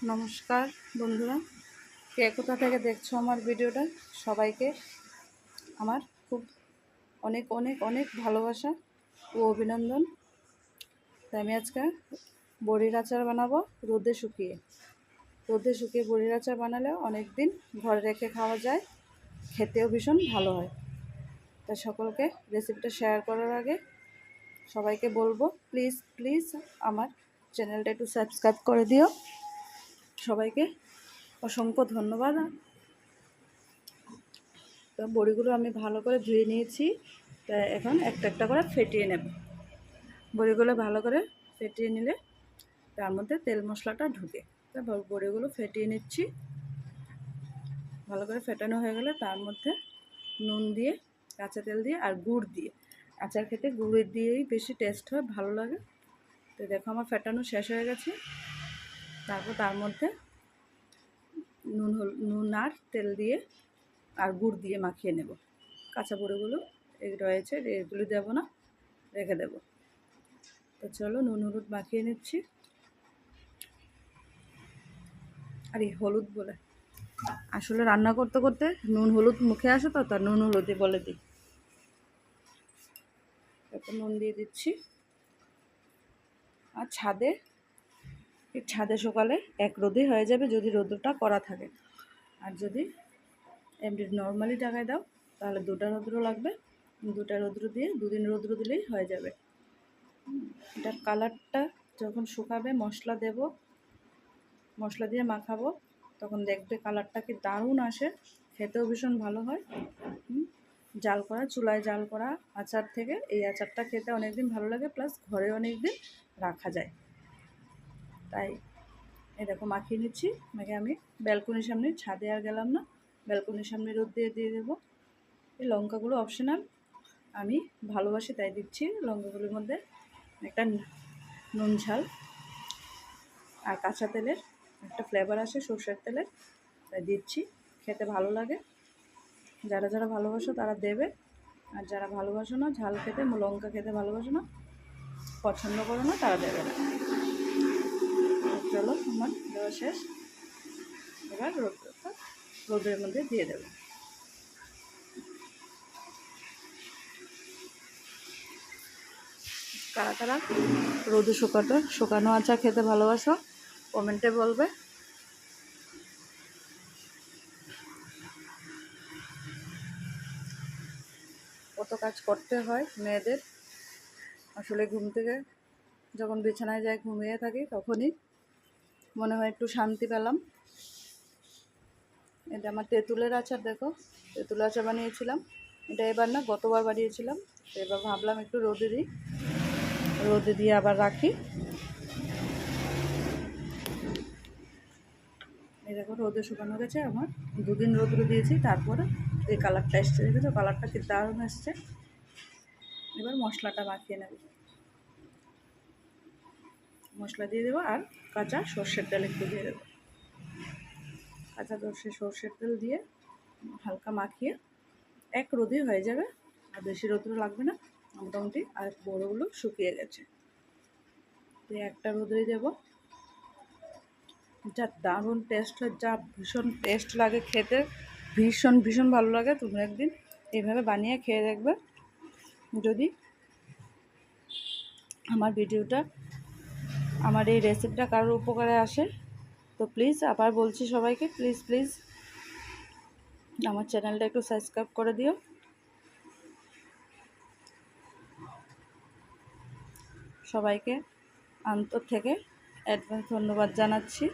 নমস্কার বন্ধুরা, কে কোথা থেকে দেখছো আমার ভিডিওটা, সবাইকে আমার খুব অনেক অনেক অনেক ভালোবাসা ও অভিনন্দন। তাই আমি আজকে বড়ির আচার বানাবো রোদে শুকিয়ে বড়ির আচার বানালে অনেক দিন ঘরে রেখে খাওয়া যায়, খেতেও ভীষণ ভালো হয়। তাই সকলকে রেসিপিটা শেয়ার করার আগে সবাইকে বলবো, প্লিজ প্লিজ আমার চ্যানেলটা একটু সাবস্ক্রাইব করে দিও। সবাইকে অসংখ্য ধন্যবাদ। তো বড়িগুলো আমি ভালো করে ধুয়ে নিয়েছি। তা এখন একটা একটা করে ফেটিয়ে নেব। বড়িগুলো ভালো করে ফেটিয়ে নিলে তার মধ্যে তেল মশলাটা ঢুকে। তা বড়িগুলো ফেটিয়ে নিচ্ছি। ভালো করে ফেটানো হয়ে গেলে তার মধ্যে নুন দিয়ে, কাঁচা তেল দিয়ে আর গুড় দিয়ে, আচার খেতে গুড়ের দিয়েই বেশি টেস্ট হয়, ভালো লাগে। তো দেখো আমার ফেটানো শেষ হয়ে গেছে। তারপর তার মধ্যে নুন আর তেল দিয়ে আর গুড় দিয়ে মাখিয়ে নেব। কাঁচা বড়িগুলো রয়েছে, এগুলো দেবো না, রেখে দেব। তো চলো নুন হলুদ মাখিয়ে নিচ্ছি। আর এই হলুদ বলে আসলে রান্না করতে করতে নুন হলুদ মুখে আসে, তো তার নুন হলুদই বলে দিই। তারপর নুন দিয়ে দিচ্ছি। আর ছাদে সকালে এক রোদে হয়ে যাবে যদি রোদ্রটা করা থাকে। আর যদি এমনি নর্মালি টাকায় দাও তাহলে 2টা রৌদ্র লাগবে। 2টা রৌদ্র দিয়ে 2 দিন রৌদ্র দিলেই হয়ে যাবে। এটার কালারটা যখন শুকাবে, মশলা দিয়ে মাখাবো, তখন দেখবে কালারটা কি দারুণ আসে, খেতেও ভীষণ ভালো হয়। চুলায় জাল করা আচার থেকে এই আচারটা খেতে অনেক দিন ভালো লাগে, প্লাস ঘরে অনেক দিন রাখা যায়। তাই এরকম মাখিয়ে নিচ্ছি। আমি ব্যালকনির সামনে, ছাদে আর গেলাম না, ব্যালকনির সামনে রোদ দিয়ে দেবো। এই লঙ্কাগুলো অপশনাল, আমি ভালোবাসি তাই দিচ্ছি। লঙ্কাগুলোর মধ্যে একটা নুন ঝাল আর কাঁচা তেলের একটা ফ্লেভার আসে, সর্ষের তেলের, তাই দিচ্ছি। খেতে ভালো লাগে। যারা যারা ভালোবাসো তারা দেবে, আর যারা ভালোবাসো না, ঝাল খেতে, লঙ্কা খেতে ভালোবাসো না, পছন্দ করো না, তারা দেবে না। চলো আমার দেওয়া শেষ। এবার রোদের মধ্যে দিয়ে দেবো। কারা কারা রোদে শুকানো আচার খেতে ভালোবাসো কমেন্টে বলবে। কত কাজ করতে হয় মেয়েদের, আসলে ঘুম থেকে যখন বিছানায় যাই, ঘুমিয়ে থাকি, তখনই মনে হয় একটু শান্তি পেলাম। এটা আমার তেঁতুলের আচার, দেখো তেঁতুল আচার বানিয়েছিলাম। এটা এবার না, গতবার বানিয়েছিলাম। তো এবার ভাবলাম একটু রোদে দিয়ে আবার রাখি। এই দেখো রোদে শুকানো গেছে আমার, 2 দিন রোদ্র দিয়েছি, তারপরে এই কালারটা এসছে, দেখেছো কালারটা কি দারুণ এসছে। এবার মশলাটা মাখিয়ে নেব। মশলা দিয়ে দেবো আর কাঁচা সর্ষের তেল একটু দিয়ে দেবো। কাঁচা সর্ষের তেল দিয়ে হালকা মাখিয়ে এক রোদে হয়ে যাবে, আর বেশি রোদ্র লাগবে না মোটামুটি। আর বড়োগুলো শুকিয়ে গেছে, তো একটা রোদেই দেবো। যা দারুণ টেস্ট হয়, যা ভীষণ টেস্ট লাগে খেতে, ভীষণ ভীষণ ভালো লাগে। তুমি একদিন এইভাবে বানিয়ে খেয়ে দেখবে। যদি আমার এই রেসিপিটা কারোর উপকারে আসে, তো প্লিজ, আবার বলছি সবাইকে, প্লিজ প্লিজ আমার চ্যানেলটা একটু সাবস্ক্রাইব করে দিও। সবাইকে অন্তর থেকে অ্যাডভান্স ধন্যবাদ জানাচ্ছি।